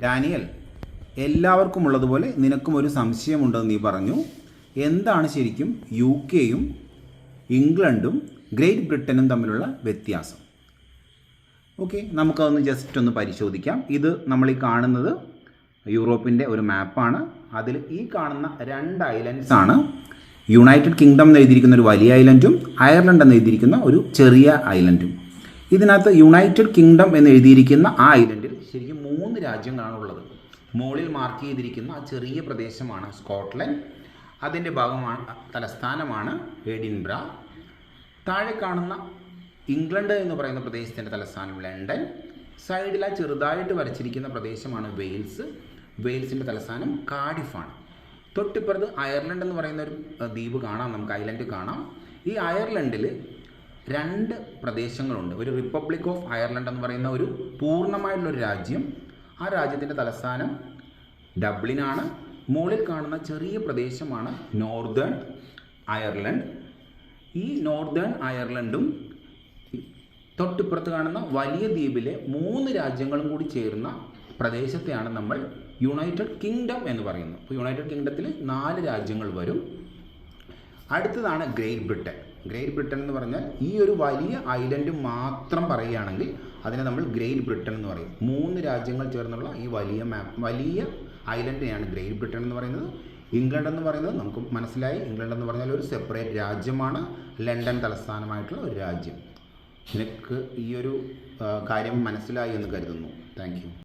Daniel, എല്ലാവർക്കും ഉള്ളതുപോലെ നിനക്കും ഒരു സംശയമുണ്ടെന്ന് നീ പറഞ്ഞു. എന്താണ് ശരിക്കും UK-യും ഇംഗ്ലണ്ടും ഗ്രേറ്റ് ബ്രിട്ടനും തമ്മിലുള്ള വ്യത്യാസം? ഓക്കെ, നമുക്കതൊന്ന് ജസ്റ്റ് ഒന്ന് പരിശോധിക്കാം. ഇത് നമ്മൾ ഈ കാണുന്നത് യൂറോപ്പിൻ്റെ ഒരു മാപ്പാണ്. അതിൽ ഈ കാണുന്ന 2 ഐലൻഡ്സ് ആണ് യുണൈറ്റഡ് കിങ്ഡം എന്ന് എഴുതിയിരിക്കുന്ന ഒരു വലിയ ഐലൻഡും അയർലൻഡ് എന്ന് എഴുതിയിരിക്കുന്ന ഒരു ചെറിയ ഐലൻഡും. ഇതിനകത്ത് യുണൈറ്റഡ് കിങ്ഡം എന്ന് എഴുതിയിരിക്കുന്ന ആ ഐലൻഡിൽ ശരിക്കും 3 രാജ്യങ്ങളാണ് ഉള്ളത്. മുകളിൽ മാർക്ക് ചെയ്തിരിക്കുന്ന ആ ചെറിയ പ്രദേശമാണ് സ്കോട്ട്ലൻഡ്, അതിൻ്റെ ഭാഗമാണ് തലസ്ഥാനമാണ് എഡിൻബ്ര. താഴെ കാണുന്ന ഇംഗ്ലണ്ട് എന്ന് പറയുന്ന പ്രദേശത്തിൻ്റെ തലസ്ഥാനം ലണ്ടൻ. സൈഡിൽ ആ ചെറുതായിട്ട് വരച്ചിരിക്കുന്ന പ്രദേശമാണ് വെയിൽസിൻ്റെ തലസ്ഥാനം കാർഡിഫാണ്. തൊട്ടിപ്പുറത്ത് അയർലൻഡ് എന്ന് പറയുന്ന ഒരു ദ്വീപ് കാണാം, നമുക്ക് ഐലൻഡ് കാണാം. ഈ അയർലൻഡിൽ 2 പ്രദേശങ്ങളുണ്ട്. ഒരു റിപ്പബ്ലിക് ഓഫ് അയർലൻഡ് എന്ന് പറയുന്ന ഒരു പൂർണ്ണമായിട്ടുള്ളൊരു രാജ്യം. ആ രാജ്യത്തിൻ്റെ തലസ്ഥാനം ഡബ്ലിനാണ്. മുകളിൽ കാണുന്ന ചെറിയ പ്രദേശമാണ് നോർത്തേൺ അയർലൻഡ്. ഈ നോർത്തേൺ അയർലൻഡും തൊട്ടിപ്പുറത്ത് കാണുന്ന വലിയ ദ്വീപിലെ 3 രാജ്യങ്ങളും കൂടി ചേരുന്ന പ്രദേശത്തെയാണ് നമ്മൾ യുണൈറ്റഡ് കിങ്ഡം എന്ന് പറയുന്നത്. അപ്പോൾ യുണൈറ്റഡ് കിങ്ഡത്തിൽ 4 രാജ്യങ്ങൾ വരും. അടുത്തതാണ് ഗ്രേറ്റ് ബ്രിട്ടൻ. ഗ്രേറ്റ് ബ്രിട്ടൻ എന്ന് പറഞ്ഞാൽ ഈ ഒരു വലിയ ഐലൻഡ് മാത്രം പറയുകയാണെങ്കിൽ അതിനെ നമ്മൾ ഗ്രേറ്റ് ബ്രിട്ടൻ എന്ന് പറയും. 3 രാജ്യങ്ങൾ ചേർന്നുള്ള ഈ വലിയ ഐലൻഡിനെയാണ് ഗ്രേറ്റ് ബ്രിട്ടൻ എന്ന് പറയുന്നത്. ഇംഗ്ലണ്ട് എന്ന് പറയുന്നത് നമുക്ക് മനസ്സിലായി. ഇംഗ്ലണ്ട് എന്ന് പറഞ്ഞാൽ ഒരു സെപ്പറേറ്റ് രാജ്യമാണ്, ലണ്ടൻ തലസ്ഥാനമായിട്ടുള്ള ഒരു രാജ്യം. നിനക്ക് ഈ ഒരു കാര്യം മനസ്സിലായി എന്ന് കരുതുന്നു. Thank you.